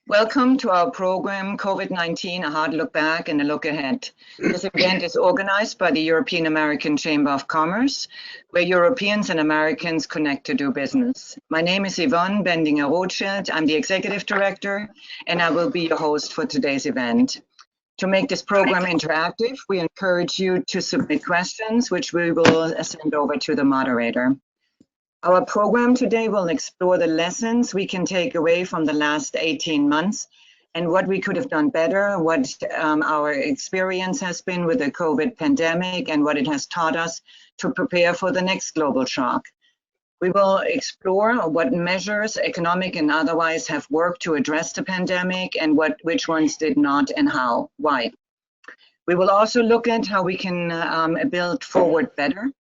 Welcome to our program, COVID-19, a hard look back and a look ahead. This event is organized by the European American Chamber of Commerce, where Europeans and Americans connect to do business. My name is Yvonne Bendinger-Rothschild. I'm the Executive Director, and I will be your host for today's event. To make this program interactive, we encourage you to submit questions, which we will send over to the moderator. Our program today will explore the lessons we can take away from the last 18 months and what we could have done better, what our experience has been with the COVID pandemic and what it has taught us to prepare for the next global shock. We will explore what measures, economic and otherwise, have worked to address the pandemic and which ones did not and how, why. We will also look at how we can build forward better,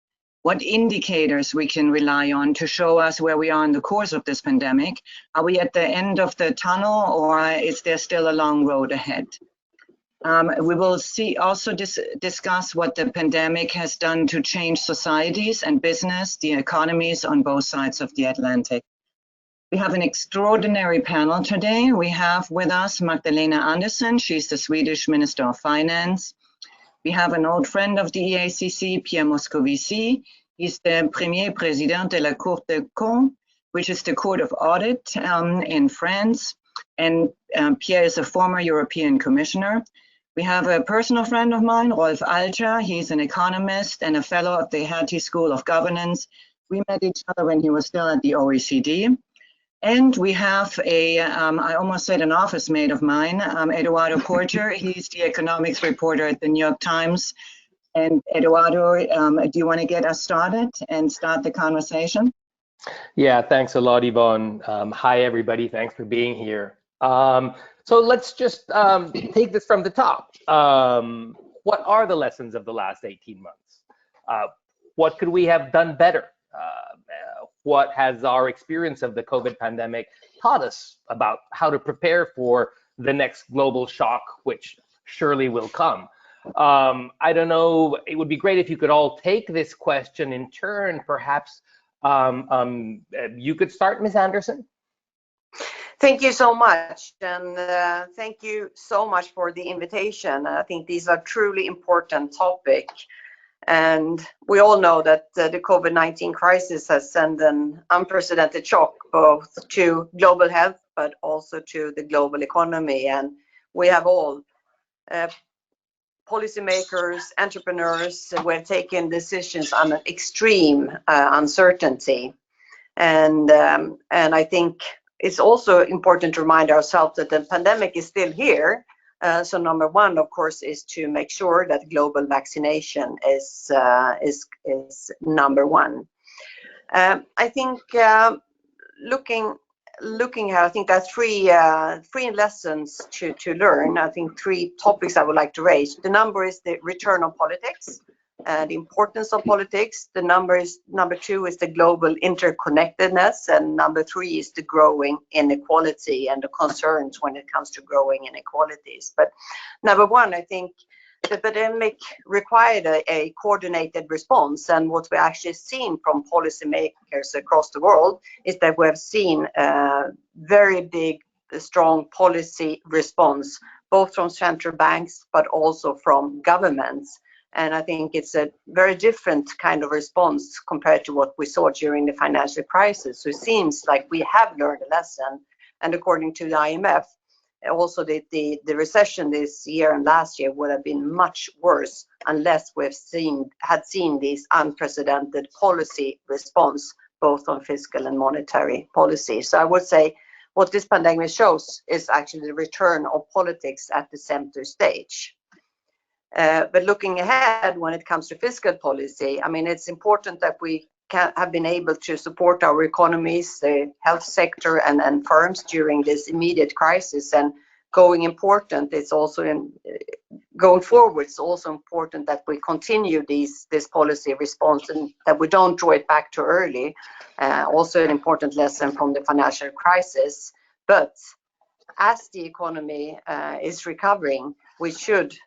what indicators we can rely on to show us where we are in the course of this pandemic. Are we at the end of the tunnel, or is there still a long road ahead? We will also discuss what the pandemic has done to change societies and business, the economies on both sides of the Atlantic. We have an extraordinary panel today. We have with us Magdalena Andersson. She's the Swedish Minister of Finance. We have an old friend of the EACC, Pierre Moscovici. He's the Premier Président de la Cour des Comptes, which is the Court of Audit in France. And Pierre is a former European Commissioner. We have a personal friend of mine, Rolf Alter. He's an economist and a fellow at the Hertie School of Governance. We met each other when he was still at the OECD. And we have I almost said an office mate of mine, Eduardo Porter. He's the economics reporter at the New York Times. And Eduardo, do you want to get us started and start the conversation? Yeah, thanks a lot, Yvonne. Hi, everybody. Thanks for being here. So let's just take this from the top. What are the lessons of the last 18 months? What could we have done better? What has our experience of the COVID pandemic taught us about how to prepare for the next global shock, which surely will come? I don't know, it would be great if you could all take this question in turn. Perhaps you could start, Ms. Andersson. Thank you so much, and thank you so much for the invitation. I think these are truly important topics, and we all know that the COVID-19 crisis has sent an unprecedented shock both to global health but also to the global economy, and we have all policymakers, entrepreneurs, we're taking decisions on an extreme uncertainty, and I think it's also important to remind ourselves that the pandemic is still here. So number one, of course, is to make sure that global vaccination is number one. I think looking at, I think there are three lessons to learn. I think three topics I would like to raise. The number is the return on politics. The importance of politics. The number two is the global interconnectedness, and number three is the growing inequality and the concerns when it comes to growing inequalities. But number one, I think the pandemic required a coordinated response, and what we actually seen from policymakers across the world is that we have seen a very big, strong policy response, both from central banks but also from governments. And I think it's a very different kind of response compared to what we saw during the financial crisis. So it seems like we have learned a lesson. And according to the IMF, also the recession this year and last year would have been much worse unless had seen these unprecedented policy response, both on fiscal and monetary policy. So I would say what this pandemic shows is actually the return of politics at the center stage. But looking ahead, when it comes to fiscal policy, I mean, it's important that we have been able to support our economies, the health sector and firms during this immediate crisis. And going forward, it's also important that we continue this policy response and that we don't draw it back too early. Also an important lesson from the financial crisis. But as the economy is recovering, we should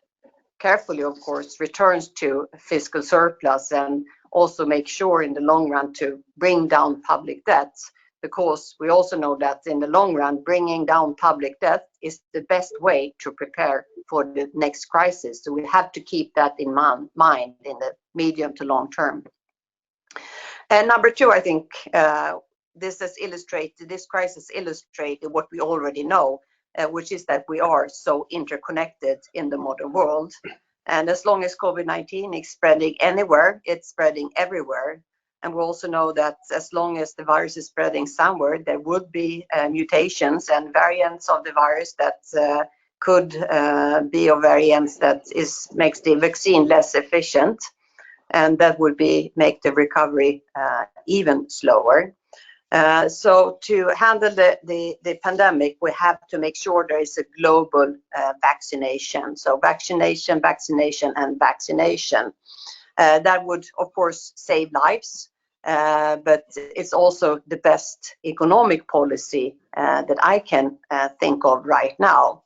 carefully, of course, returns to fiscal surplus and also make sure in the long run to bring down public debts because we also know that in the long run, bringing down public debt is the best way to prepare for the next crisis. So we have to keep that in mind in the medium to long term. And number two, I think this crisis illustrated what we already know, which is that we are so interconnected in the modern world. And as long as COVID-19 is spreading anywhere, it's spreading everywhere. And we also know that as long as the virus is spreading somewhere, there would be mutations and variants of the virus that could be of variants that makes the vaccine less efficient. And that would make the recovery even slower. So to handle the pandemic, we have to make sure there is a global vaccination. So vaccination, and vaccination. That would, of course, save lives, but it's also the best economic policy that I can think of right now.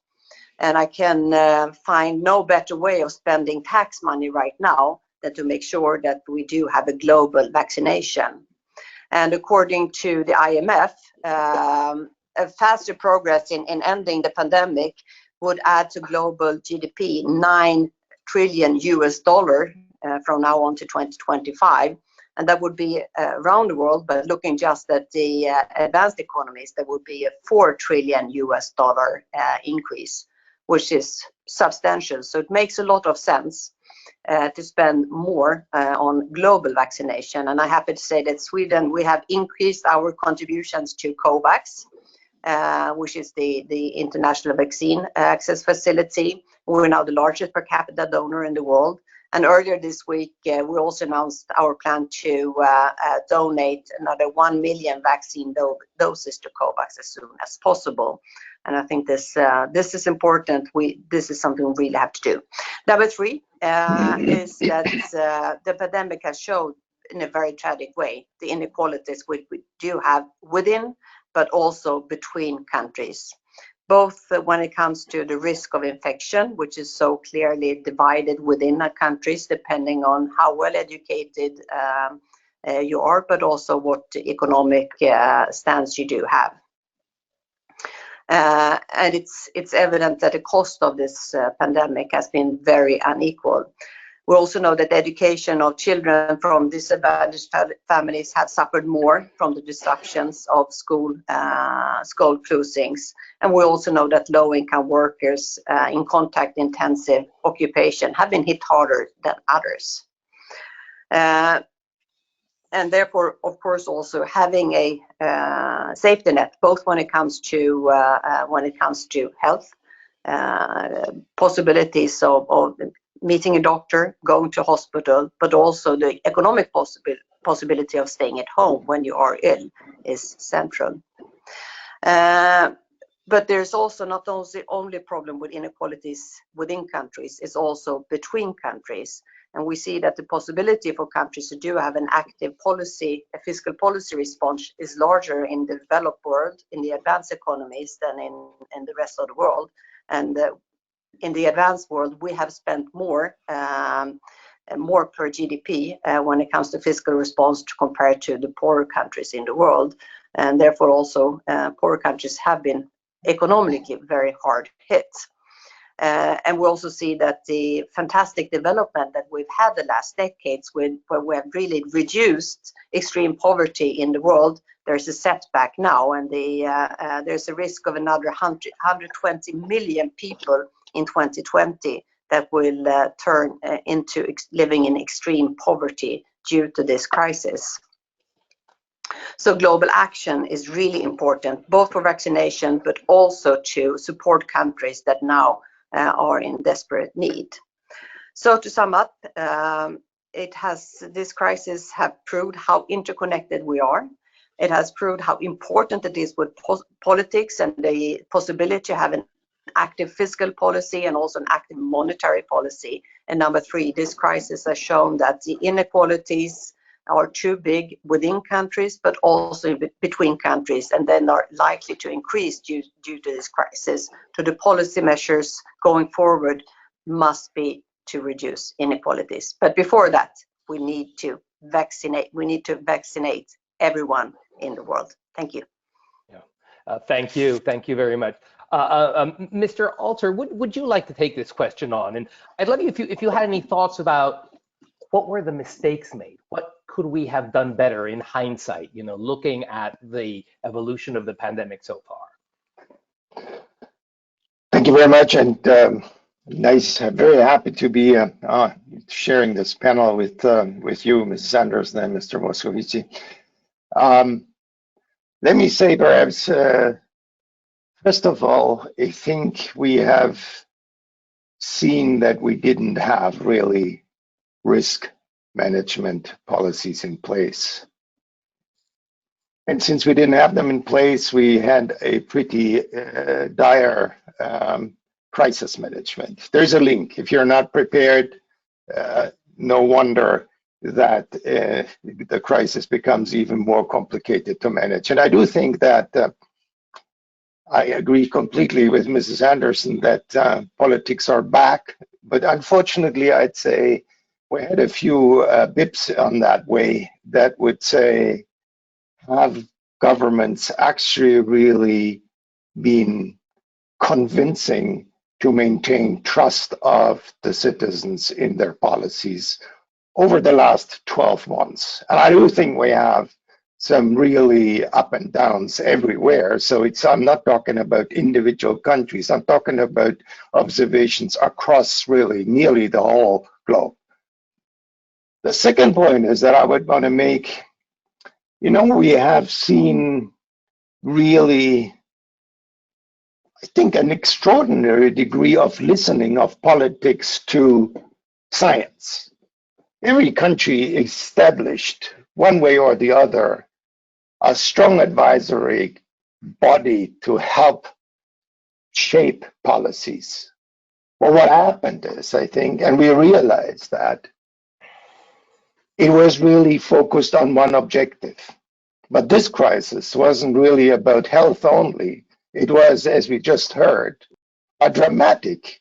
And I can find no better way of spending tax money right now than to make sure that we do have a global vaccination. And according to the IMF, a faster progress in ending the pandemic would add to global GDP $9 trillion from now on to 2025. And that would be around the world, but looking just at the advanced economies, that would be a $4 trillion increase, which is substantial. So it makes a lot of sense to spend more on global vaccination. And I'm happy to say that Sweden, we have increased our contributions to COVAX, which is the international vaccine access facility. We're now the largest per capita donor in the world. And earlier this week, we also announced our plan to donate another 1 million vaccine doses to COVAX as soon as possible. And I think this is important. This is something we really have to do. Number three is that the pandemic has shown in a very tragic way the inequalities we do have within, but also between countries. Both when it comes to the risk of infection, which is so clearly divided within our countries, depending on how well educated you are, but also what economic stance you do have. And it's evident that the cost of this pandemic has been very unequal. We also know that the education of children from disadvantaged families have suffered more from the disruptions of school closings. And we also know that low-income workers in contact-intensive occupation have been hit harder than others. And therefore, of course, also having a safety net, both when it comes to health, possibilities of meeting a doctor, going to hospital, but also the economic possibility of staying at home when you are ill is central. But there's also not only a problem with inequalities within countries, it's also between countries. And we see that the possibility for countries to do have an active policy, a fiscal policy response is larger in the developed world, in the advanced economies than in the rest of the world. And in the advanced world, we have spent more per GDP when it comes to fiscal response compared to the poorer countries in the world. And therefore also poorer countries have been economically very hard hit. And we also see that the fantastic development that we've had the last decades where we have really reduced extreme poverty in the world, there's a setback now, and there's a risk of another 120 million people in 2020 that will turn into living in extreme poverty due to this crisis. So global action is really important, both for vaccination, but also to support countries that now are in desperate need. So to sum up, this crisis has proved how interconnected we are. It has proved how important it is with politics and the possibility to have an active fiscal policy and also an active monetary policy. And number three, this crisis has shown that the inequalities are too big within countries, but also between countries, and then are likely to increase due to this crisis. So the policy measures going forward must be to reduce inequalities. But before that, we need to vaccinate. We need to vaccinate everyone in the world. Thank you. Thank you. Thank you very much. Mr. Alter, would you like to take this question on? And I'd love you if you had any thoughts about what were the mistakes made? What could we have done better in hindsight, looking at the evolution of the pandemic so far? Thank you very much, and nice. Very happy to be sharing this panel with you, Mrs. Anderson and Mr. Moscovici. Let me say, perhaps, first of all, I think we have seen that we didn't have really risk management policies in place. And since we didn't have them in place, we had a pretty dire crisis management. There's a link. If you're not prepared, no wonder that the crisis becomes even more complicated to manage. And I do think that I agree completely with Mrs. Anderson that politics are back, but unfortunately, I'd say we had a few bips on that way that would say, have governments actually really been convincing to maintain trust of the citizens in their policies over the last 12 months? And I do think we have some really up and downs everywhere. So I'm not talking about individual countries. I'm talking about observations across really nearly the whole globe. The second point is that I would want to make, we have seen really, I think, an extraordinary degree of listening of politics to science. Every country established, one way or the other, a strong advisory body to help shape policies. Well, what happened is, I think, and we realized that it was really focused on one objective. But this crisis wasn't really about health only. It was, as we just heard, a dramatic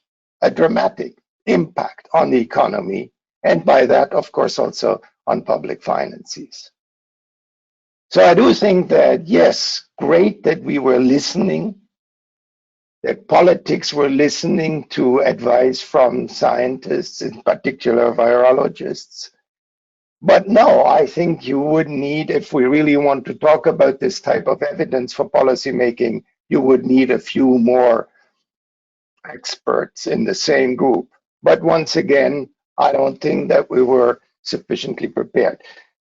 impact on the economy, and by that, of course, also on public finances. So I do think that, yes, great that we were listening, that politics were listening to advice from scientists, in particular virologists. But no, I think you would need, if we really want to talk about this type of evidence for policymaking, you would need a few more experts in the same group. But once again, I don't think that we were sufficiently prepared.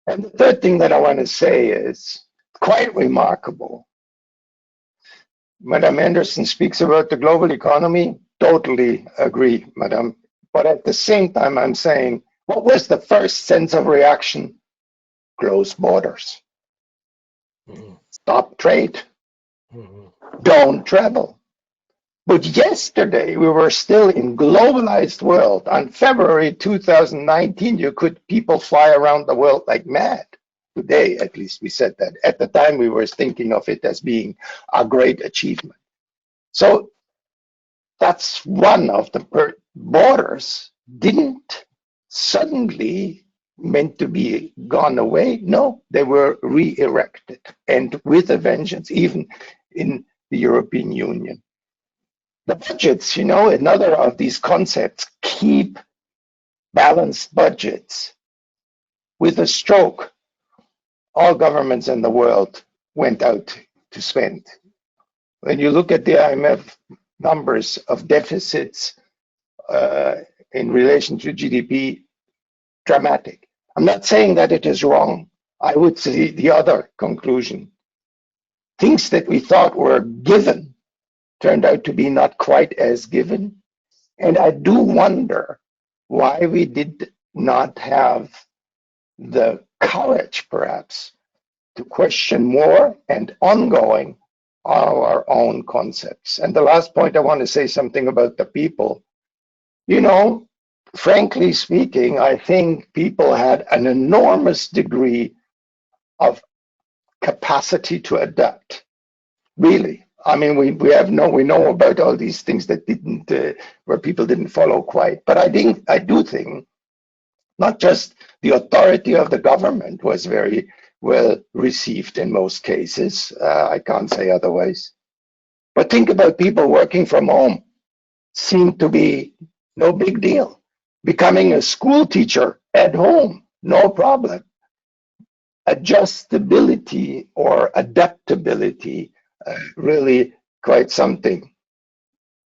And the third thing that I want to say is quite remarkable. Madame Anderson speaks about the global economy. Totally agree, Madame. But at the same time, I'm saying, what was the first sense of reaction? Close borders. Stop trade. Don't travel. But yesterday, we were still in globalized world. On February 2019, people fly around the world like mad. Today, at least, we said that. At the time, we were thinking of it as being a great achievement. So that's one of the borders didn't suddenly meant to be gone away. No, they were re-erected, and with a vengeance, even in the European Union. The budgets, another of these concepts, keep balanced budgets. With a stroke, all governments in the world went out to spend. When you look at the IMF numbers of deficits in relation to GDP, dramatic. I'm not saying that it is wrong. I would say the other conclusion. Things that we thought were given turned out to be not quite as given. And I do wonder why we did not have the courage, perhaps, to question more and ongoing our own concepts. And the last point, I want to say something about the people. Frankly speaking, I think people had an enormous degree of capacity to adapt. Really. I mean, we know about all these things that where people didn't follow quite. But I do think Not just the authority of the government was very well received in most cases. I can't say otherwise. But think about people working from home. Seemed to be no big deal. Becoming a school teacher at home, no problem. Adjustability or adaptability, really quite something.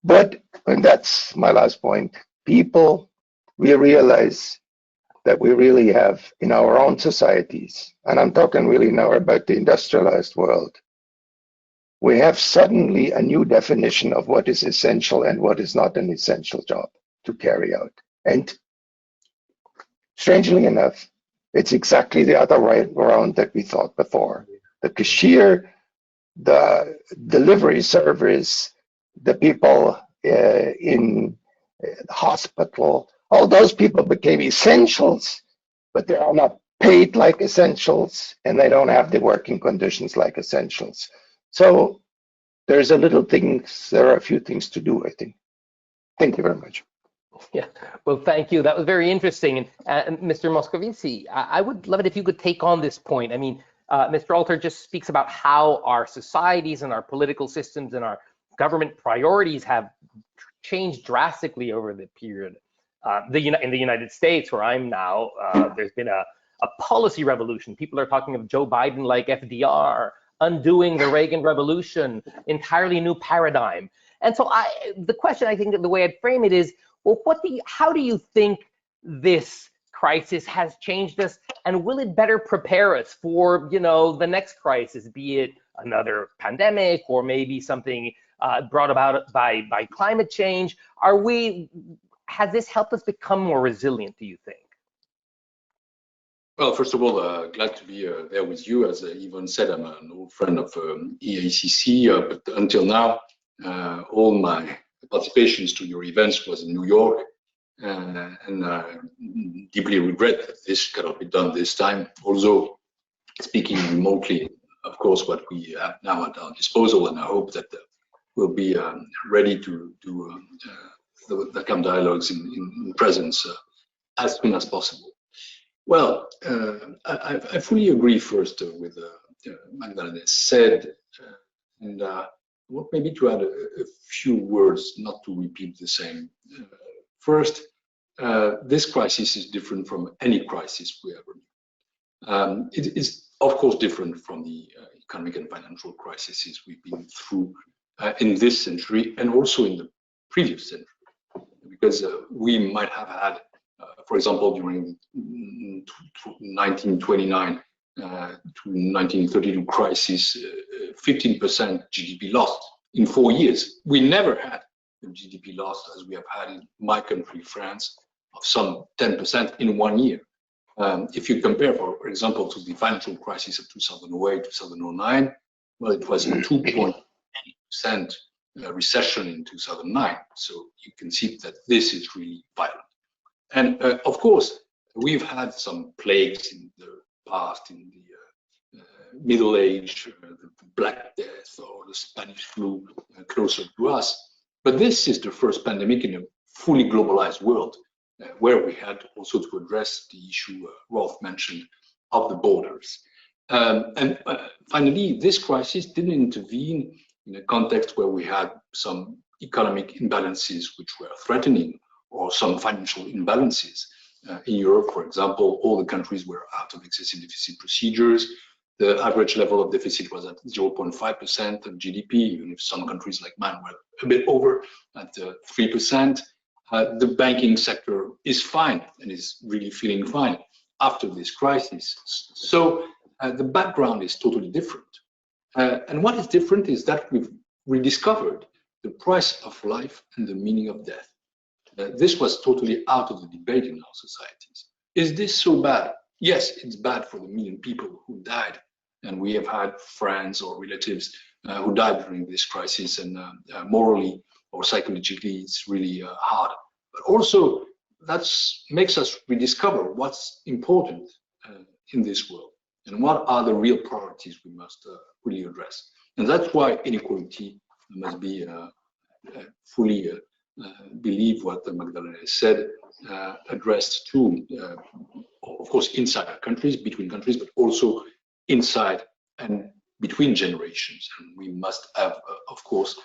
But, and that's my last point, people, we realize that we really have in our own societies, and I'm talking really now about the industrialized world, we have suddenly a new definition of what is essential and what is not an essential job to carry out. And strangely enough, it's exactly the other way around that we thought before. The cashier, the delivery service, the people in hospital, all those people became essentials, but they are not paid like essentials and they don't have the working conditions like essentials. So there's there are a few things to do, I think. Thank you very much. Yeah, well, thank you. That was very interesting. And Mr. Moscovici, I would love it if you could take on this point. I mean, Mr. Alter just speaks about how our societies and our political systems and our government priorities have changed drastically over the period. In the United States, where I'm now, there's been a policy revolution. People are talking of Joe Biden like FDR, undoing the Reagan Revolution, entirely new paradigm. And so the question, I think, the way I'd frame it is, well, how do you think this crisis has changed us, and will it better prepare us for, the next crisis, be it another pandemic or maybe something brought about by climate change? Has this helped us become more resilient, do you think? Well, first of all, glad to be there with you. As Yvonne said, I'm an old friend of EACC, but until now, all my participations to your events was in New York, and I deeply regret that this cannot be done this time. Although speaking remotely, of course, what we have now at our disposal, and I hope that we'll be ready to do the CAM dialogues in presence as soon as possible. Well, I fully agree first with Magdalena said, and I want maybe to add a few words, not to repeat the same. First, this crisis is different from any crisis we ever knew. It is, of course, different from the economic and financial crises we've been through in this century and also in the previous century, because we might have had, for example, during 1929 to 1932 crisis, 15% GDP loss in 4 years. We never had the GDP loss as we have had in my country, France, of some 10% in 1 year. If you compare, for example, to the financial crisis of 2008, 2009, well, it was a 2.8% recession in 2009. So you can see that this is really violent. And of course, we've had some plagues in the past, in the Middle Age, the Black Death or the Spanish flu closer to us. But this is the first pandemic in a fully globalized world, where we had also to address the issue Rolf mentioned of the borders. And finally, this crisis didn't intervene in a context where we had some economic imbalances which were threatening, or some financial imbalances. In Europe, for example, all the countries were out of excessive deficit procedures. The average level of deficit was at 0.5% of GDP, even if some countries like mine were a bit over at 3%. The banking sector is fine and is really feeling fine after this crisis. So the background is totally different. And what is different is that we've rediscovered the price of life and the meaning of death. This was totally out of the debate in our societies. Is this so bad? Yes, it's bad for the million people who died. And we have had friends or relatives who died during this crisis, and morally or psychologically, it's really hard. But also, that makes us rediscover what's important in this world and what are the real priorities we must really address. And that's why inequality must be fully believe what Magdalena said, addressed to, of course, inside our countries, between countries, but also inside and between generations. And we must have, of course,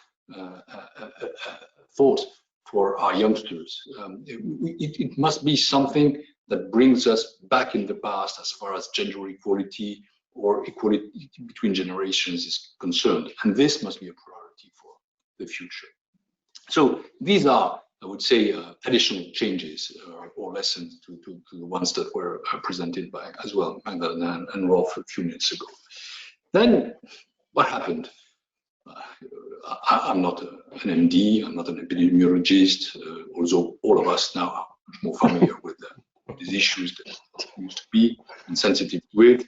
thought for our youngsters. It must be something that brings us back in the past as far as gender equality or equality between generations is concerned. And this must be a priority for the future. So these are, I would say, additional changes or lessons to the ones that were presented by, as well, Magdalena and Rolf a few minutes ago. Then what happened? I'm not an MD, I'm not an epidemiologist, although all of us now are much more familiar with these issues that we used to be and sensitive with.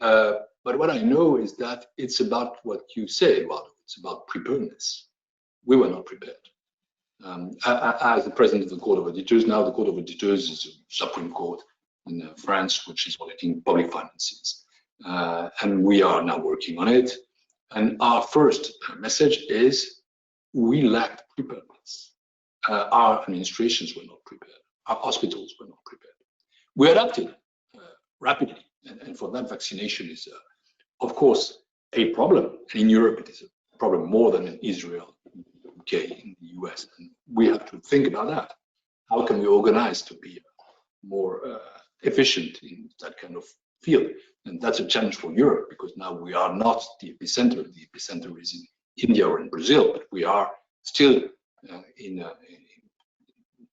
But what I know is that it's about what you say, Eduardo. It's about preparedness. We were not prepared. As the president of the Court of Auditors, now the Court of Auditors is a Supreme Court in France, which is auditing public finances. And we are now working on it. And our first message is we lacked preparedness. Our administrations were not prepared. Our hospitals were not prepared. We adapted rapidly. And for that, vaccination is, of course, a problem. And in Europe, it is a problem more than in Israel, UK, in the US. And we have to think about that. How can we organize to be more efficient in that kind of field? And that's a challenge for Europe, because now we are not the epicenter. The epicenter is in India or in Brazil, but we are still in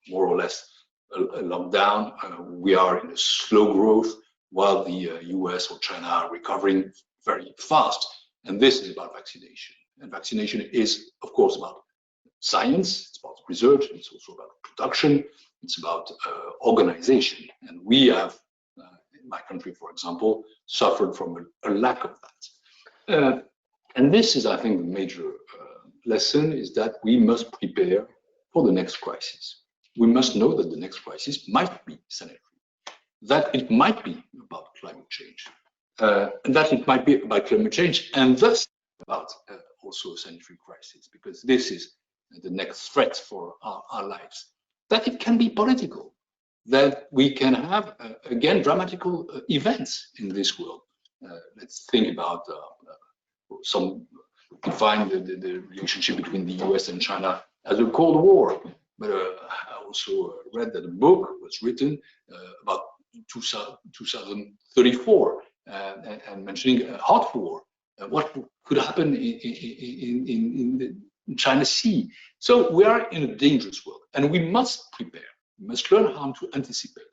more or less a lockdown. We are in a slow growth, while the US or China are recovering very fast. And this is about vaccination. And vaccination is, of course, about science, it's about research, it's also about production, it's about organization. And we have, in my country, for example, suffered from a lack of that. And this is, I think, the major lesson, is that we must prepare for the next crisis. We must know that the next crisis might be sanitary, that it might be about climate change, and that it might be about climate change, and thus about also a sanitary crisis, because this is the next threat for our lives. That it can be political, that we can have, again, dramatical events in this world. Let's think about some define the relationship between the US and China as a Cold War. But I also read that a book was written about 2034 and mentioning a hot war. What could happen in the China Sea? So we are in a dangerous world, and we must prepare. We must learn how to anticipate,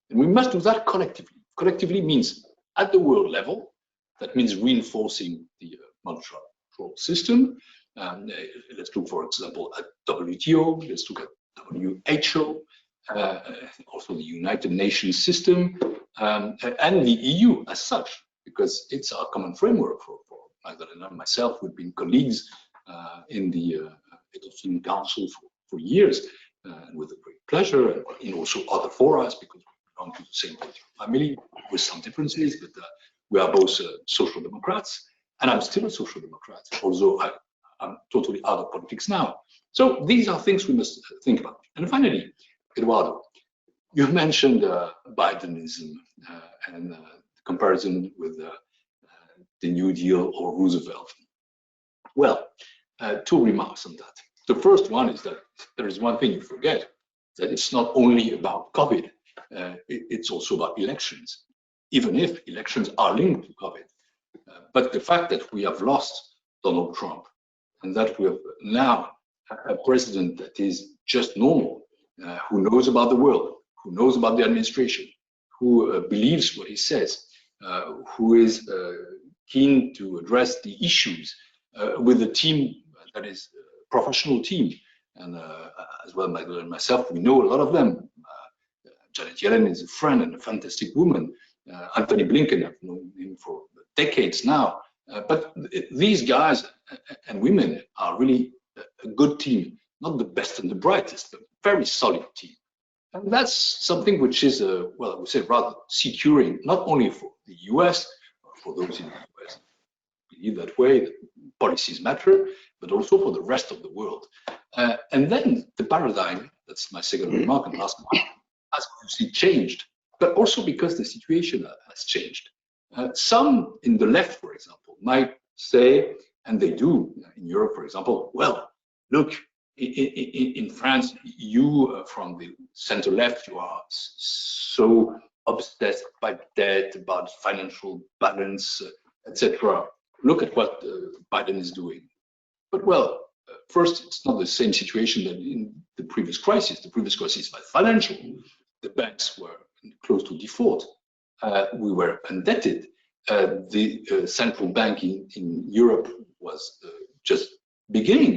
and we must do that collectively. Collectively means at the world level. That means reinforcing the multilateral system. Let's look, for example, at WTO. Let's look at WHO, also the United Nations system, and the EU as such, because it's our common framework for Magdalena and myself. We've been colleagues in the ECOFIN Council for years, with a great pleasure, and in also other forums, because we belong to the same political family with some differences, but we are both social democrats, and I'm still a social democrat, although I'm totally out of politics now. So these are things we must think about. And finally, Eduardo, you mentioned Bidenism and the comparison with the New Deal or Roosevelt. Well, two remarks on that. The first one is that there is one thing you forget, that it's not only about COVID, it's also about elections, even if elections are linked to COVID. But the fact that we have lost Donald Trump, and that we have now a president that is just normal, who knows about the world, who knows about the administration, who believes what he says, who is keen to address the issues with a team that is a professional team. And as well, Magdalena and myself, we know a lot of them. Janet Yellen is a friend and a fantastic woman. Anthony Blinken, I've known him for decades now. But these guys and women are really a good team, not the best and the brightest, but very solid team. And that's something which is, well, I would say rather securing, not only for the US, or for those in the US believe that way, policies matter, but also for the rest of the world. And then the paradigm, that's my second remark and last one, has obviously changed, but also because the situation has changed. Some in the left, for example, might say, and they do in Europe, for example, well, look, in France, you from the center left, you are so obsessed by debt, about financial balance, etc. Look at what Biden is doing. But well, first, it's not the same situation that in the previous crisis. The previous crisis was financial. The banks were close to default. We were indebted. The central bank in Europe was just beginning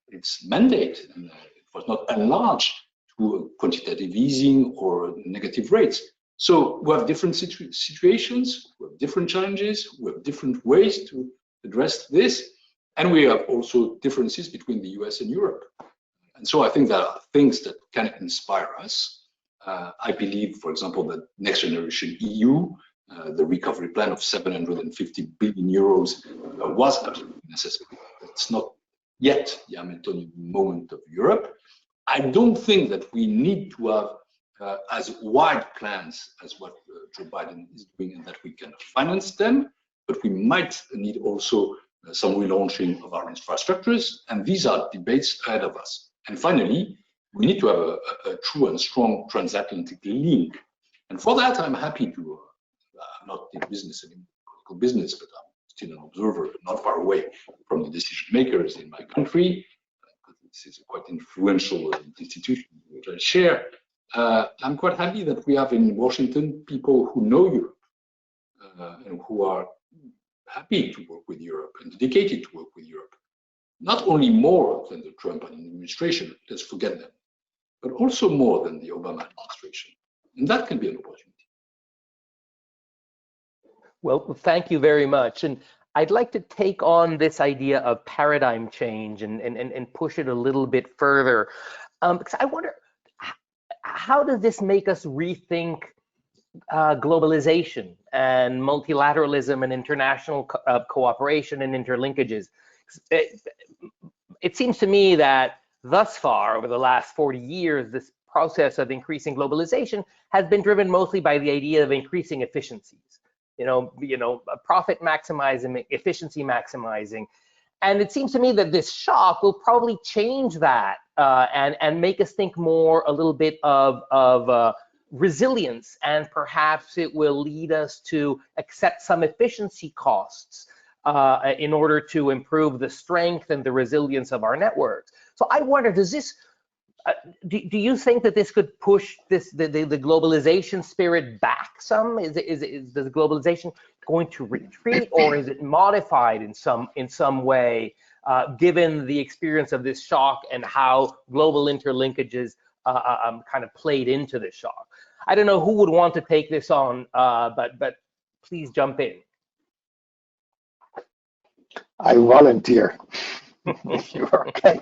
its mandate, and it was not enlarged to quantitative easing or negative rates. So we have different situations, we have different challenges, we have different ways to address this, and we have also differences between the US and Europe. And so I think there are things that can inspire us. I believe, for example, that next generation EU, the recovery plan of 750 billion euros was absolutely necessary. It's not yet the Hamiltonian moment of Europe. I don't think that we need to have as wide plans as what Joe Biden is doing and that we can finance them, but we might need also some relaunching of our infrastructures, and these are debates ahead of us. And finally, we need to have a true and strong transatlantic link. And for that, I'm happy to, I'm not in business anymore, political business, but I'm still an observer, not far away from the decision makers in my country. This is a quite influential institution which I share. I'm quite happy that we have in Washington people who know Europe and who are happy to work with Europe and dedicated to work with Europe. Not only more than the Trump administration, let's forget them, but also more than the Obama administration. And that can be an opportunity. Well, thank you very much. And I'd like to take on this idea of paradigm change and push it a little bit further. Because I wonder, how does this make us rethink globalization and multilateralism and international cooperation and interlinkages? It seems to me that thus far, over the last 40 years, this process of increasing globalization has been driven mostly by the idea of increasing efficiencies. Profit maximizing, efficiency maximizing. And it seems to me that this shock will probably change that and make us think more a little bit of resilience, and perhaps it will lead us to accept some efficiency costs in order to improve the strength and the resilience of our networks. So I wonder, does this, do you think that this could push the globalization spirit back some? Is the globalization going to retreat, or is it modified in some way, given the experience of this shock and how global interlinkages kind of played into this shock? I don't know who would want to take this on, but please jump in. I volunteer, if you're okay.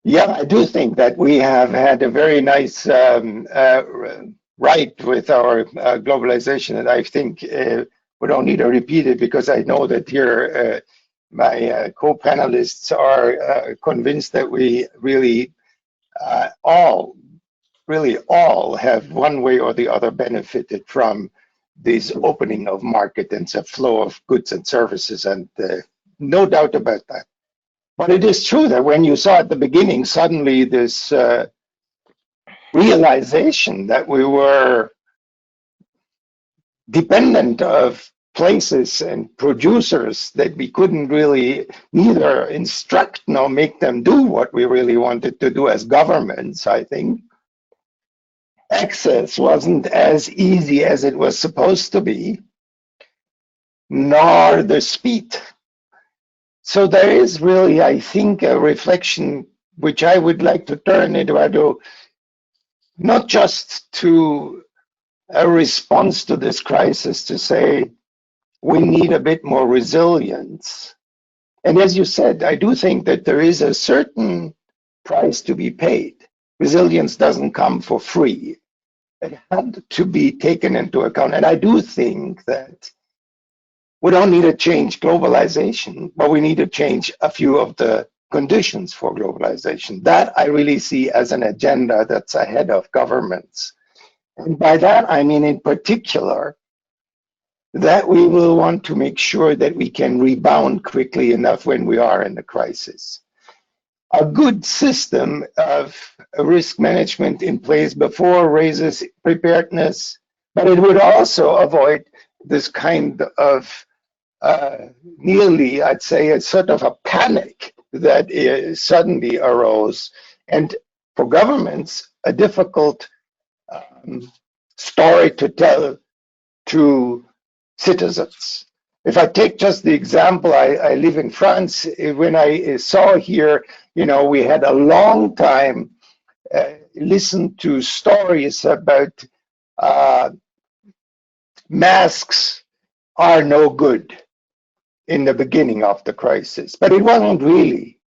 Yeah, I do think that we have had a very nice ride with our globalization, and I think we don't need to repeat it, because I know that here my co-panelists are convinced that we really all have one way or the other benefited from this opening of market and the flow of goods and services, and no doubt about that. But it is true that when you saw at the beginning suddenly this realization that we were dependent of places and producers that we couldn't really neither instruct nor make them do what we really wanted to do as governments, I think access wasn't as easy as it was supposed to be, nor the speed. So there is really, I think, a reflection which I would like to turn into not just to a response to this crisis, to say we need a bit more resilience. And as you said, I do think that there is a certain price to be paid. Resilience doesn't come for free. It had to be taken into account. And I do think that We don't need to change globalization, but we need to change a few of the conditions for globalization. That I really see as an agenda that's ahead of governments. And by that, I mean in particular, that we will want to make sure that we can rebound quickly enough when we are in a crisis. A good system of risk management in place before raises preparedness, but it would also avoid this kind of nearly, I'd say, a sort of a panic that suddenly arose, and for governments, a difficult story to tell to citizens. If I take just the example, I live in France. When I saw here, we had a long time listened to stories about masks are no good in the beginning of the crisis, but it wasn't really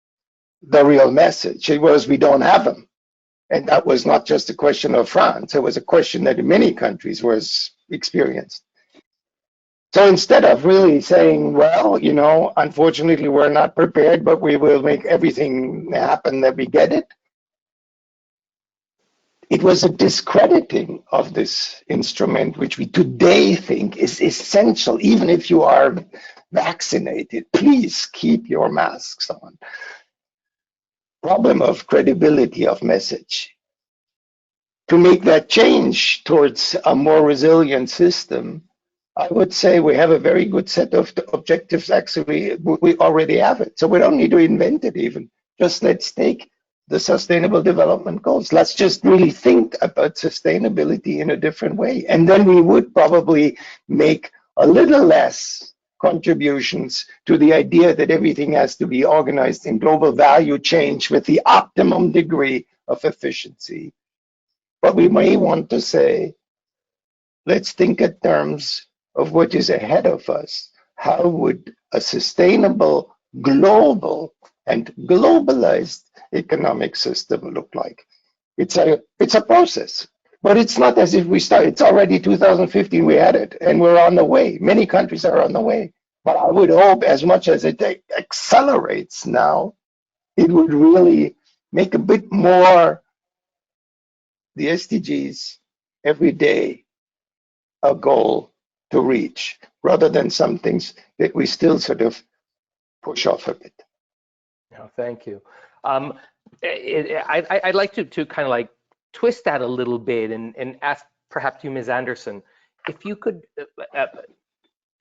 the real message. It was we don't have them. And that was not just a question of France. It was a question that in many countries was experienced. So instead of really saying, well, unfortunately, we're not prepared, but we will make everything happen that we get it, it was a discrediting of this instrument, which we today think is essential. Even if you are vaccinated, please keep your masks on. Problem of credibility of message. To make that change towards a more resilient system, I would say we have a very good set of objectives. Actually, we already have it. So we don't need to invent it even. Just let's take the Sustainable Development Goals. Let's just really think about sustainability in a different way. And then we would probably make a little less contributions to the idea that everything has to be organized in global value change with the optimum degree of efficiency. But we may want to say, let's think in terms of what is ahead of us. How would a sustainable, global, and globalized economic system look like? It's a process, but it's not as if we start. It's already 2015. We had it, and we're on the way. Many countries are on the way. But I would hope, as much as it accelerates now, it would really make a bit more the SDGs every day a goal to reach, rather than some things that we still sort of push off a bit. No, thank you. I'd like to kind of like twist that a little bit and ask perhaps you, Ms. Anderson, if you could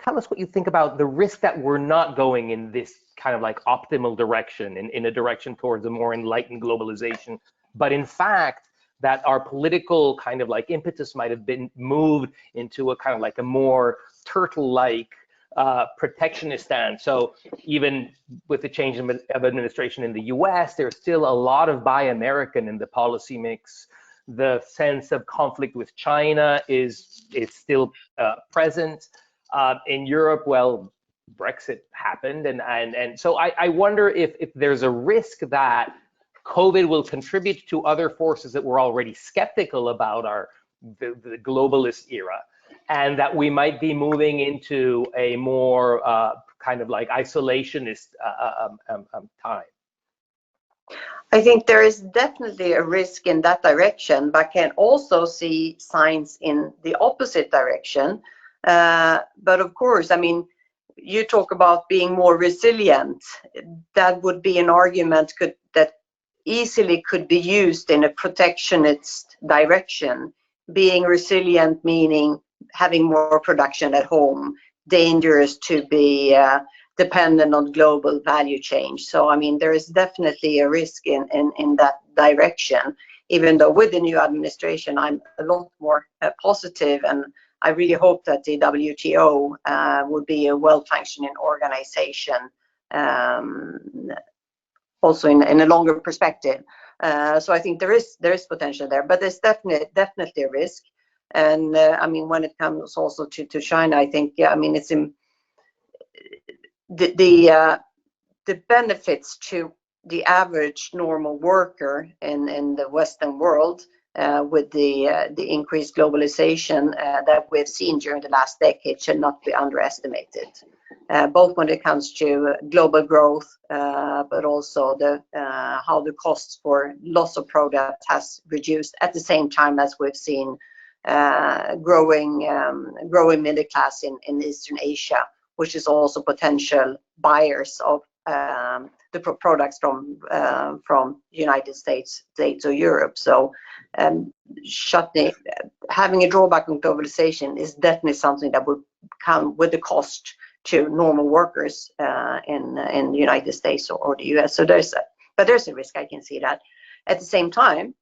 tell us what you think about the risk that we're not going in this kind of like optimal direction, in a direction towards a more enlightened globalization, but in fact, that our political kind of like impetus might have been moved into a kind of like a more turtle-like protectionist stance. So even with the change of administration in the US, there's still a lot of Buy American in the policy mix. The sense of conflict with China is still present. In Europe, well, Brexit happened, and so I wonder if there's a risk that COVID will contribute to other forces that were already skeptical about the globalist era, and that we might be moving into a more kind of like isolationist time. I think there is definitely a risk in that direction, but can also see signs in the opposite direction. But of course, I mean, you talk about being more resilient. That would be an argument that easily could be used in a protectionist direction. Being resilient meaning having more production at home, dangerous to be dependent on global value change. So I mean, there is definitely a risk in that direction, even though with the new administration I'm a lot more positive, and I really hope that the WTO will be a well-functioning organization, also in a longer perspective. So I think there is potential there, but there's definitely a risk. And I mean, when it comes also to China, I think, yeah, I mean, it's the benefits to the average normal worker in the Western world with the increased globalization that we've seen during the last decade should not be underestimated. Both when it comes to global growth, but also how the costs for lots of products has reduced at the same time as we've seen growing middle class in Eastern Asia, which is also potential buyers of the products from United States or Europe. So having a drawback on globalization is definitely something that would come with the cost to normal workers in the United States or the US. So there's a risk, I can see that. At the same time,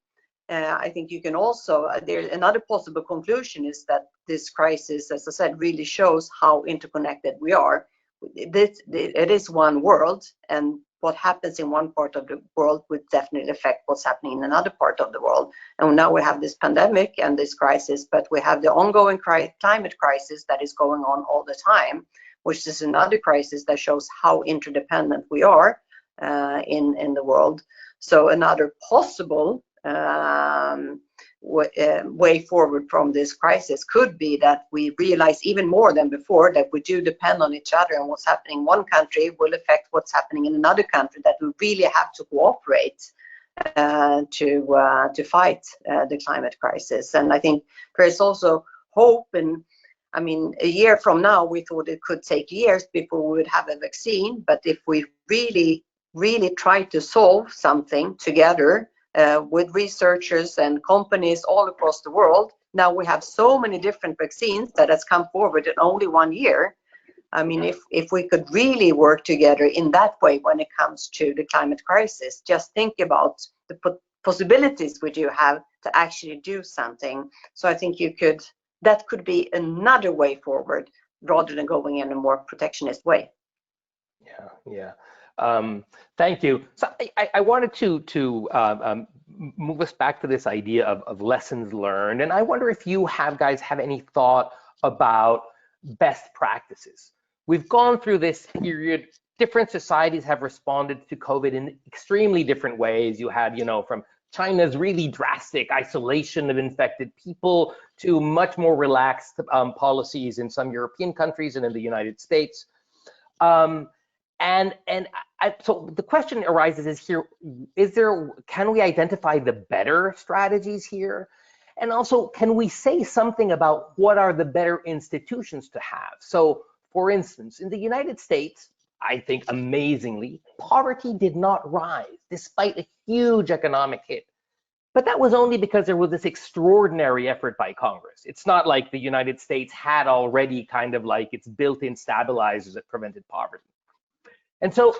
I think you can also, another possible conclusion is that this crisis, as I said, really shows how interconnected we are. It is one world, and what happens in one part of the world would definitely affect what's happening in another part of the world. And now we have this pandemic and this crisis, but we have the ongoing climate crisis that is going on all the time, which is another crisis that shows how interdependent we are in the world. So another possible way forward from this crisis could be that we realize even more than before that we do depend on each other, and what's happening in one country will affect what's happening in another country, that we really have to cooperate to fight the climate crisis. And I think there is also hope. And I mean, a year from now, we thought it could take years before we would have a vaccine, but if we really try to solve something together with researchers and companies all across the world. Now we have so many different vaccines that has come forward in only 1 year. I mean, if we could really work together in that way when it comes to the climate crisis, just think about the possibilities we do have to actually do something. So I think that could be another way forward rather than going in a more protectionist way. Yeah. Thank you. So I wanted to move us back to this idea of lessons learned, and I wonder if you guys have any thought about best practices. We've gone through this period. Different societies have responded to COVID in extremely different ways. You had, from China's really drastic isolation of infected people to much more relaxed policies in some European countries and in the United States. So the question arises can we identify the better strategies here? And also, can we say something about what are the better institutions to have? So, for instance, in the United States, I think amazingly, poverty did not rise despite a huge economic hit. But that was only because there was this extraordinary effort by Congress. It's not like the United States had already kind of like its built-in stabilizers that prevented poverty. And so,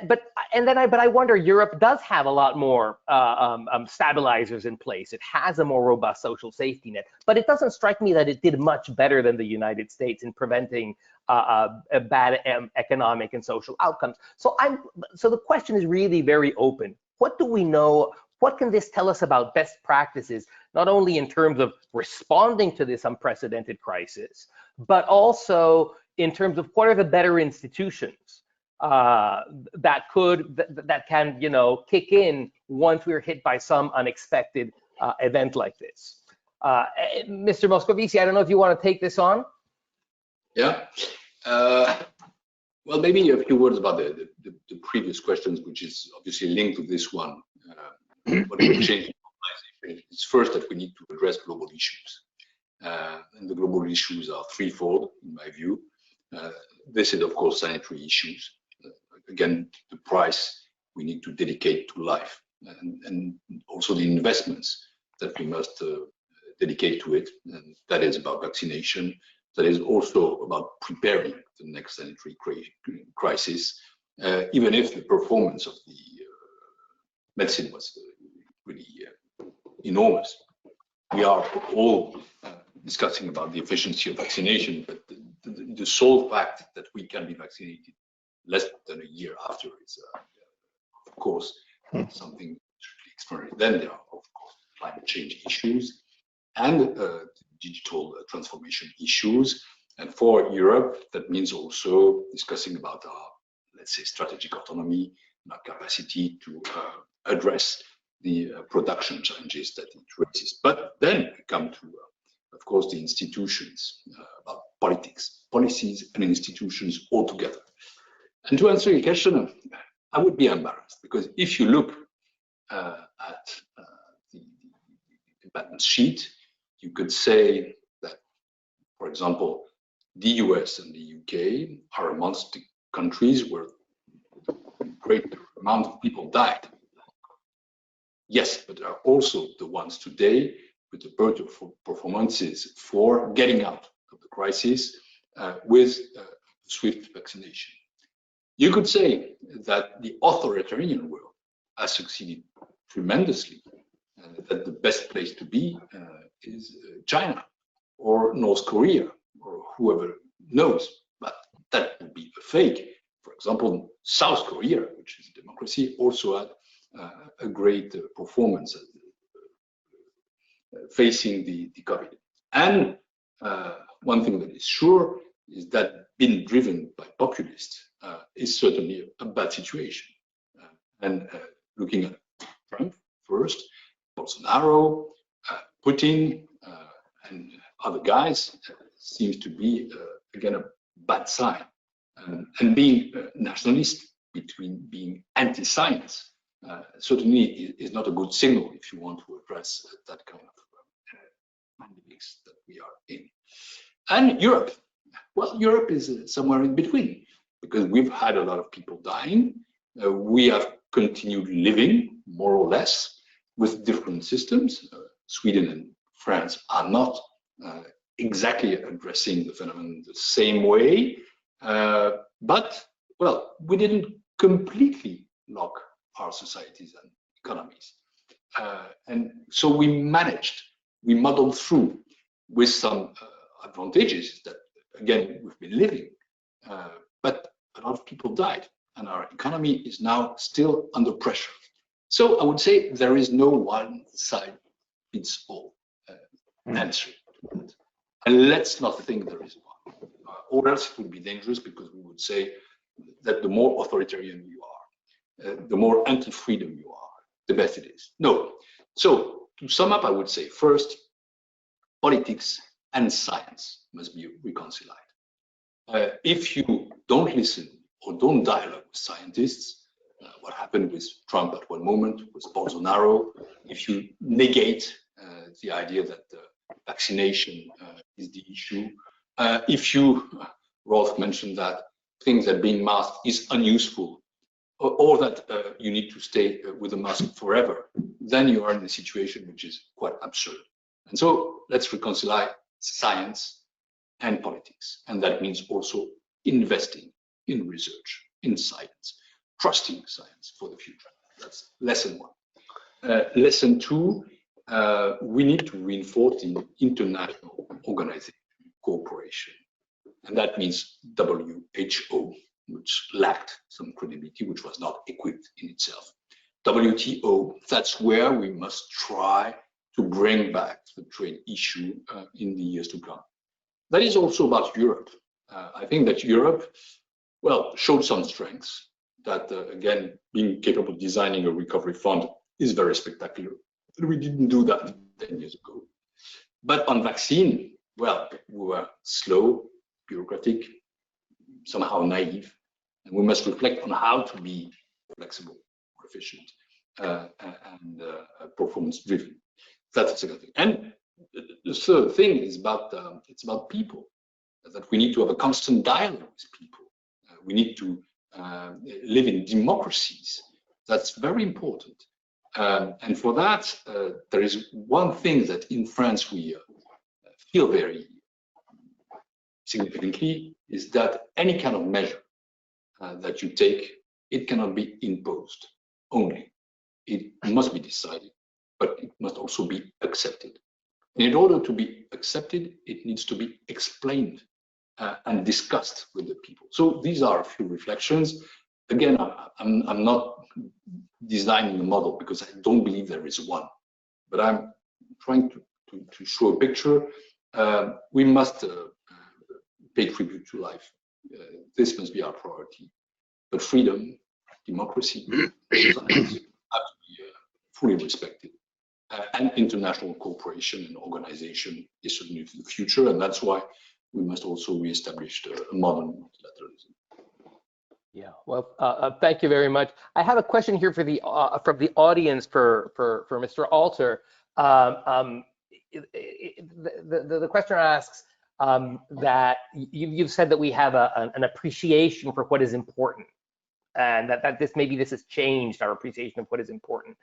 but I wonder, Europe does have a lot more stabilizers in place. It has a more robust social safety net, but it doesn't strike me that it did much better than the United States in preventing bad economic and social outcomes. So the question is really very open. What do we know? What can this tell us about best practices, not only in terms of responding to this unprecedented crisis, but also in terms of what are the better institutions that can kick in once we're hit by some unexpected event like this. Mr. Moscovici, I don't know if you want to take this on. Yeah. Well, maybe a few words about the previous questions, which is obviously linked to this one. What will change in globalization? It's first that we need to address global issues, and the global issues are threefold, in my view. This is, of course, sanitary issues. Again, the price we need to dedicate to life, and also the investments that we must dedicate to it. And that is about vaccination. That is also about preparing the next sanitary crisis, even if the performance of the medicine was really enormous. We are all discussing about the efficiency of vaccination, but the sole fact that we can be vaccinated less than a year after is, of course, something extraordinary. Then there are, of course, climate change issues and digital transformation issues. And for Europe, that means also discussing about our, let's say, strategic autonomy and our capacity to address the production challenges that it raises. But then we come to, of course, the institutions, about politics, policies and institutions altogether. And to answer your question, I would be embarrassed, because if you look at the balance sheet, you could say that, for example, the US and the UK are amongst the countries where a great amount of people died. Yes, but they are also the ones today with the better performances for getting out of the crisis with swift vaccination. You could say that the authoritarian world has succeeded tremendously, that the best place to be is China or North Korea or whoever knows, but that would be a fake. For example, South Korea, which is a democracy, also had a great performance facing the COVID. And one thing that is sure is that being driven by populists is certainly a bad situation. And looking at Trump first, Bolsonaro, Putin, and other guys seems to be, again, a bad sign. And being nationalist between being anti-science certainly is not a good signal if you want to address that kind of pandemics that we are in. And Europe, well, Europe is somewhere in between, because we've had a lot of people dying. We have continued living, more or less, with different systems. Sweden and France are not exactly addressing the phenomenon the same way. But, well, we didn't completely lock our societies and economies. And so we managed, we muddled through with some advantages that, again, we've been living. But a lot of people died, and our economy is now still under pressure. So I would say there is no one size fits all answer. And let's not think there is one, or else it would be dangerous, because we would say that the more authoritarian you are, the more anti-freedom you are, the best it is. No. So to sum up, I would say first, politics and science must be reconciled. If you don't listen or don't dialogue with scientists, what happened with Trump at one moment, with Bolsonaro, if you negate the idea that vaccination is the issue, if you, Rolf mentioned that things that being masked is unuseful, or that you need to stay with a mask forever, then you are in a situation which is quite absurd. And so let's reconcile science and politics. And that means also investing in research, in science, trusting science for the future. That's lesson one. Lesson two, we need to reinforce the international organization, cooperation. And that means WHO, which lacked some credibility, which was not equipped in itself. WTO, that's where we must try to bring back the trade issue in the years to come. That is also about Europe. I think that Europe, well, showed some strengths that, again, being capable of designing a recovery fund is very spectacular. We didn't do that 10 years ago. But on vaccine, well, we were slow, bureaucratic, somehow naive, and we must reflect on how to be flexible, efficient, and performance-driven. That's the second thing. And the third thing is about it's about people. That we need to have a constant dialogue with people. We need to live in democracies. That's very important. And for that, there is one thing that in France we feel very significantly, is that any kind of measure that you take, it cannot be imposed only. It must be decided, but it must also be accepted. And in order to be accepted, it needs to be explained and discussed with the people. So these are a few reflections. Again, I'm not designing a model, because I don't believe there is one, but I'm trying to show a picture. We must pay tribute to life. This must be our priority. But freedom, democracy, science have to be fully respected. And international cooperation and organization is certainly the future, and that's why we must also reestablish a modern multilateralism. Yeah, well, thank you very much. I have a question here for the from the audience for Mr. Alter. The questioner asks that you've said that we have an appreciation for what is important, and that this has changed our appreciation of what is important.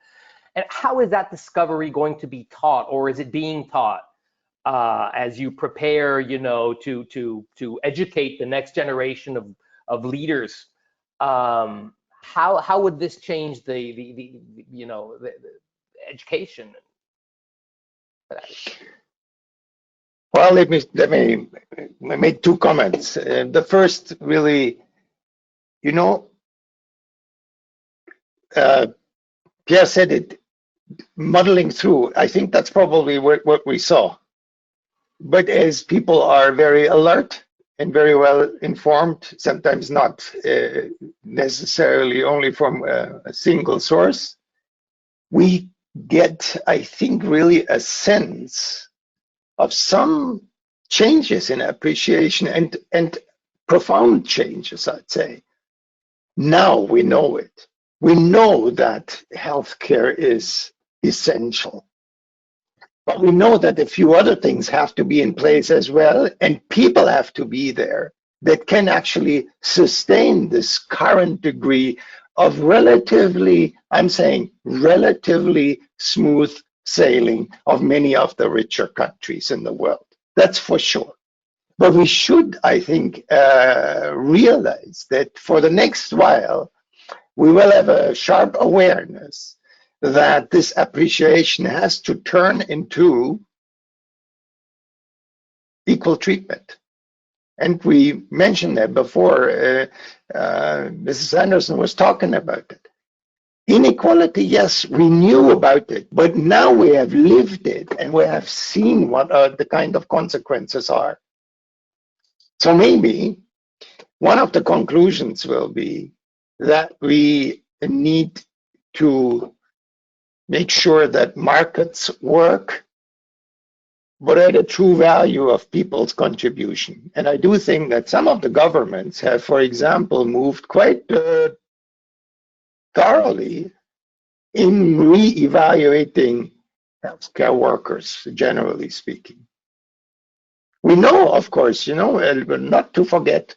And how is that discovery going to be taught, or is it being taught as you prepare, you know, to educate the next generation of leaders? How would this change the you know, the education? Well, let me make two comments. The first, really, you know, Pierre said it, muddling through. I think that's probably what we saw. But as people are very alert and very well informed, sometimes not necessarily only from a single source, we get, I think, really a sense of some changes in appreciation and profound changes, I'd say. Now we know it. We know that healthcare is essential. But we know that a few other things have to be in place as well, and people have to be there that can actually sustain this current degree of relatively, I'm saying, relatively smooth sailing of many of the richer countries in the world. That's for sure. But we should, I think, realize that for the next while, we will have a sharp awareness that this appreciation has to turn into equal treatment. And we mentioned that before. Mrs. Anderson was talking about it. Inequality, yes, we knew about it, but now we have lived it and we have seen what the kind of consequences are. So maybe one of the conclusions will be that we need to make sure that markets work, but at a true value of people's contribution. And I do think that some of the governments have, for example, moved quite thoroughly in re-evaluating healthcare workers, generally speaking. We know, of course, you know, not to forget,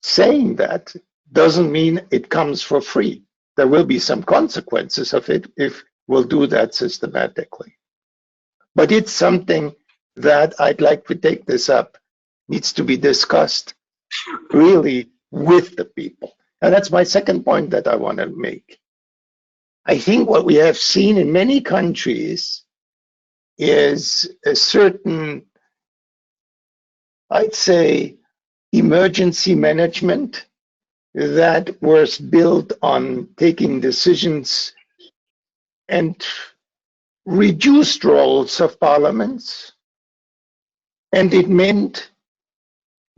saying that doesn't mean it comes for free. There will be some consequences of it if we'll do that systematically. But it's something that I'd like to take this up, needs to be discussed really with the people. And that's my second point that I want to make. I think what we have seen in many countries is a certain, I'd say, emergency management that was built on taking decisions and reduced roles of parliaments. And it meant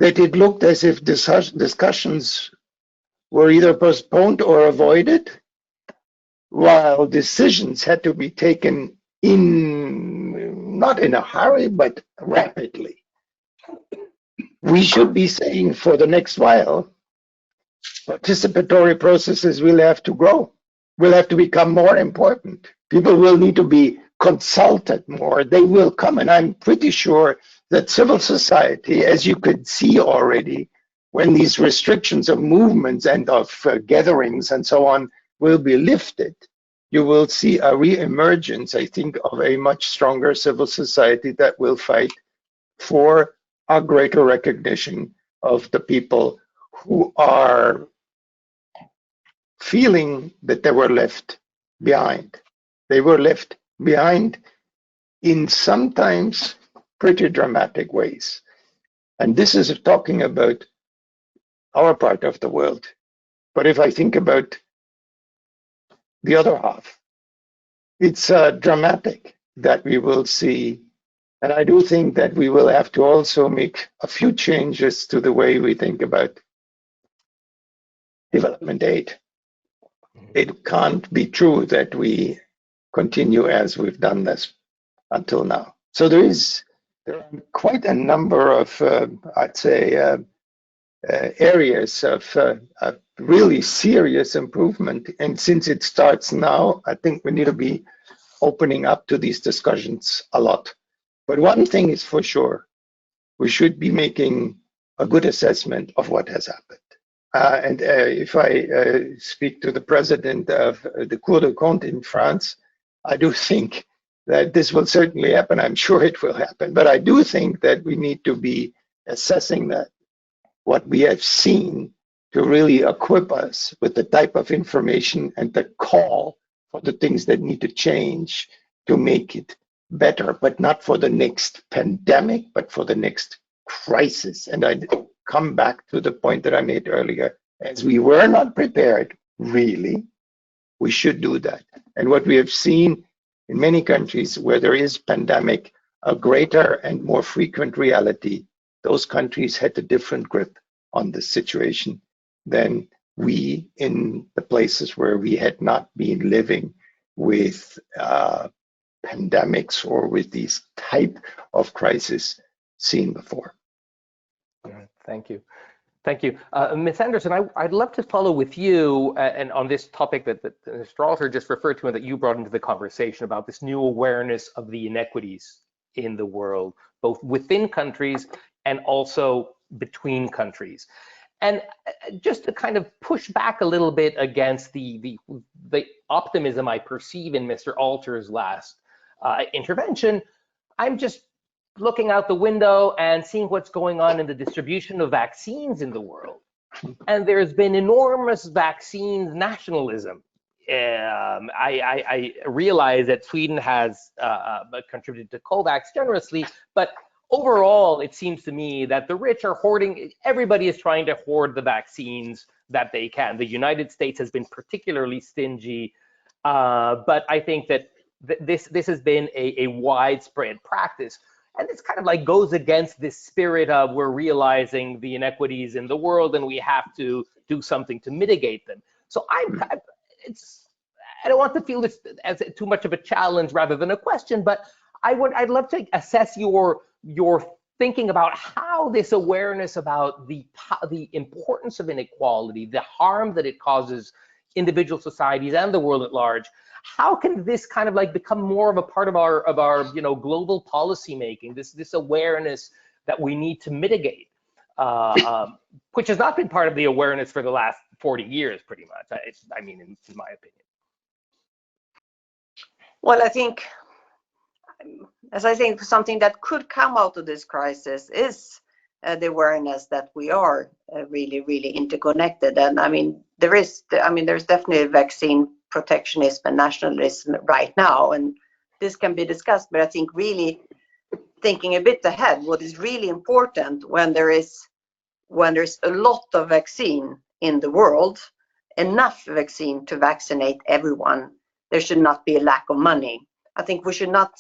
that it looked as if discussions were either postponed or avoided, while decisions had to be taken not in a hurry, but rapidly. We should be saying for the next while, participatory processes will have to grow, will have to become more important. People will need to be consulted more. They will come, and I'm pretty sure that civil society, as you could see already, when these restrictions of movements and of gatherings and so on will be lifted, you will see a re-emergence, I think, of a much stronger civil society that will fight for a greater recognition of the people who are feeling that they were left behind. They were left behind in sometimes pretty dramatic ways. And this is talking about our part of the world. But if I think about the other half, it's dramatic that we will see. And I do think that we will have to also make a few changes to the way we think about development aid. It can't be true that we continue as we've done this until now. So there are quite a number of, I'd say, areas of really serious improvement. And since it starts now, I think we need to be opening up to these discussions a lot. But one thing is for sure, we should be making a good assessment of what has happened. And if I speak to the president of the Cour des Comptes in France, I do think that this will certainly happen. I'm sure it will happen. But I do think that we need to be assessing that, what we have seen, to really equip us with the type of information and the call for the things that need to change to make it better, but not for the next pandemic, but for the next crisis. And I come back to the point that I made earlier. As we were not prepared, really, we should do that. And what we have seen in many countries where there is pandemic, a greater and more frequent reality, those countries had a different grip on the situation than we in the places where we had not been living with pandemics or with these type of crises seen before. Thank you. Thank you. Ms. Anderson, I'd love to follow with you and on this topic that Mr. Alter just referred to and that you brought into the conversation about this new awareness of the inequities in the world, both within countries and also between countries. And just to kind of push back a little bit against the optimism I perceive in Mr. Alter's last intervention, I'm just looking out the window and seeing what's going on in the distribution of vaccines in the world. And there's been enormous vaccines nationalism. I realize that Sweden has contributed to COVAX generously, but overall, it seems to me that the rich are hoarding, everybody is trying to hoard the vaccines that they can. The United States has been particularly stingy, but I think that this has been a widespread practice. And this kind of like goes against this spirit of we're realizing the inequities in the world and we have to do something to mitigate them. So I don't want to feel this as too much of a challenge rather than a question, but I'd love to assess your thinking about how this awareness about the importance of inequality, the harm that it causes individual societies and the world at large, how can this kind of like become more of a part of our global policy making, this awareness that we need to mitigate, which has not been part of the awareness for the last 40 years, pretty much, I mean, in my opinion. Well, I think, as I think, something that could come out of this crisis is the awareness that we are really, really interconnected. And I mean, there's definitely vaccine protectionism and nationalism right now, and this can be discussed. But I think really thinking a bit ahead, what is really important when there's a lot of vaccine in the world, enough vaccine to vaccinate everyone, there should not be a lack of money. I think we should not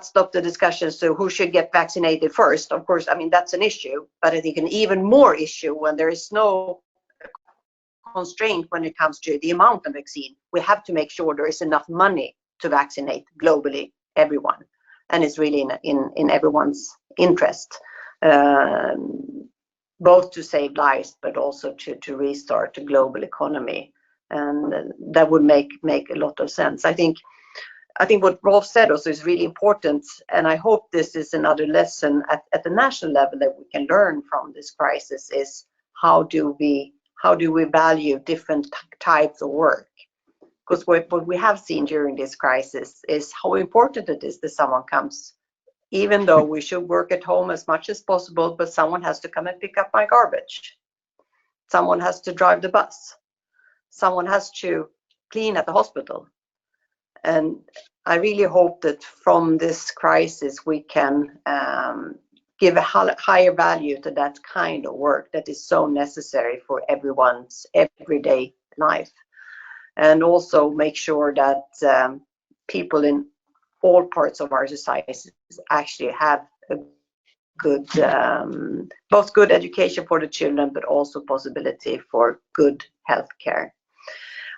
stop the discussion. So who should get vaccinated first? Of course, I mean, that's an issue, but I think an even more issue when there is no constraint when it comes to the amount of vaccine. We have to make sure there is enough money to vaccinate globally everyone, and it's really in everyone's interest, both to save lives but also to restart the global economy, and that would make a lot of sense. I think what Rolf said also is really important, and I hope this is another lesson at the national level that we can learn from this crisis, is how do we value different types of work? Because what we have seen during this crisis is how important it is that someone comes, even though we should work at home as much as possible, but someone has to come and pick up my garbage. Someone has to drive the bus. Someone has to clean at the hospital. And I really hope that from this crisis we can give a higher value to that kind of work that is so necessary for everyone's everyday life. And also make sure that people in all parts of our societies actually have a good, both good education for the children, but also possibility for good health care.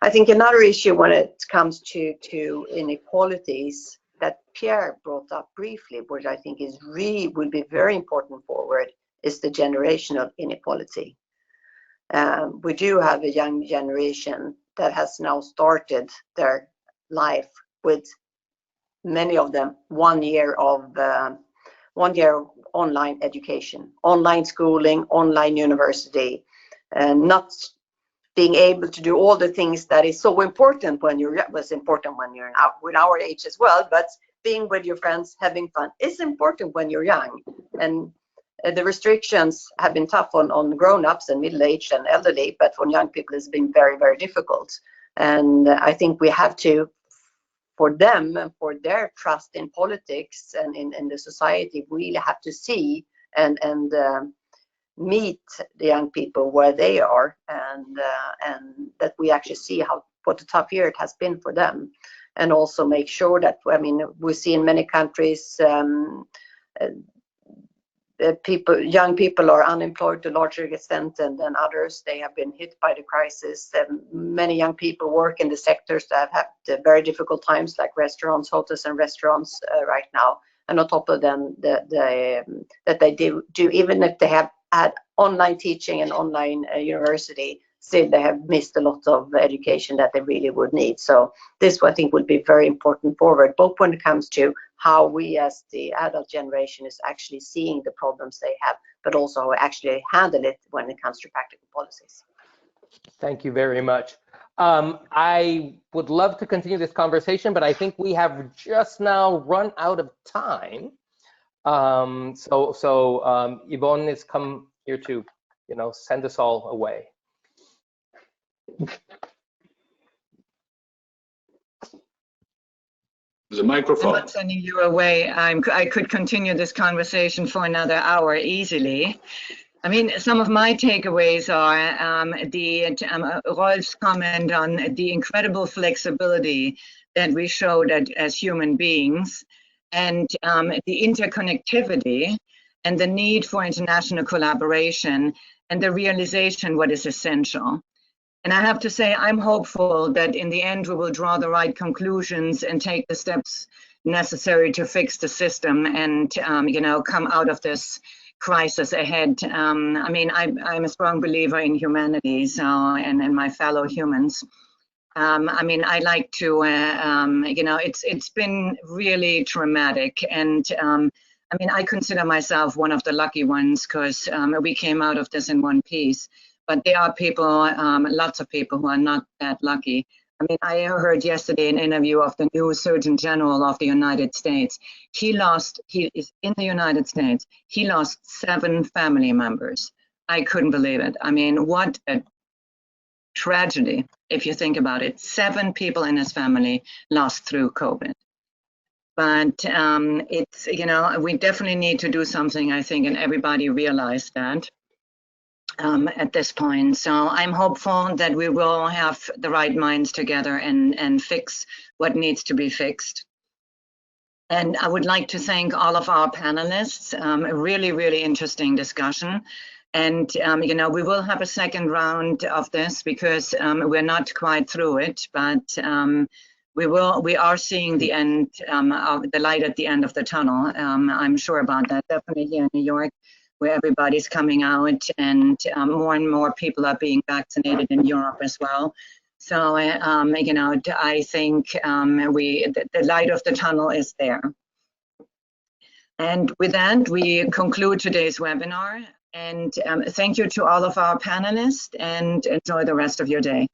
I think another issue when it comes to inequalities that Pierre brought up briefly, which I think is really will be very important forward, is the generational inequality. We do have a young generation that has now started their life with many of them 1 year of 1 year online education, online schooling, online university, and not being able to do all the things that is so important when you're was important when you're out with our age as well, but being with your friends, having fun is important when you're young. And the restrictions have been tough on grown-ups and middle-aged and elderly, but for young people it's been very, very difficult. And I think we have to, for them and for their trust in politics and in the society, we really have to see and meet the young people where they are, and that we actually see what a tough year it has been for them, and also make sure that, I mean, we see in many countries young people are unemployed to a larger extent than others. They have been hit by the crisis. Many young people work in the sectors that have had very difficult times, like restaurants, hotels and restaurants right now. And on top of them, that they do, even if they have had online teaching and online university, still they have missed a lot of education that they really would need. So this, I think, will be very important forward, both when it comes to how we as the adult generation is actually seeing the problems they have, but also how we actually handle it when it comes to practical policies. Thank you very much. I would love to continue this conversation, but I think we have just now run out of time. So Yvonne has come here to, send us all away. The microphone. I'm not sending you away. I could continue this conversation for another hour easily. I mean, some of my takeaways are Rolf's comment on the incredible flexibility that we showed as human beings, and the interconnectivity and the need for international collaboration and the realization what is essential. And I have to say, I'm hopeful that in the end, we will draw the right conclusions and take the steps necessary to fix the system and, come out of this crisis ahead. I mean, I'm a strong believer in humanity, so, and my fellow humans. I mean, I like to, it's been really traumatic. And I mean, I consider myself one of the lucky ones because we came out of this in one piece. But there are people, lots of people who are not that lucky. I mean, I heard yesterday an interview of the new Surgeon General of the United States. He is in the United States. He lost 7 family members. I couldn't believe it. I mean, what a tragedy, if you think about it. 7 people in his family lost through COVID. But it's, we definitely need to do something, I think, and everybody realized that. At this point. So I'm hopeful that we will have the right minds together and fix what needs to be fixed. And I would like to thank all of our panelists. A really, really interesting discussion. And, we will have a second round of this because we're not quite through it, but we are seeing the end, of the light at the end of the tunnel. I'm sure about that, definitely here in New York, where everybody's coming out and more people are being vaccinated in Europe as well. So, I think the light of the tunnel is there. And with that, we conclude today's webinar. And thank you to all of our panelists and enjoy the rest of your day.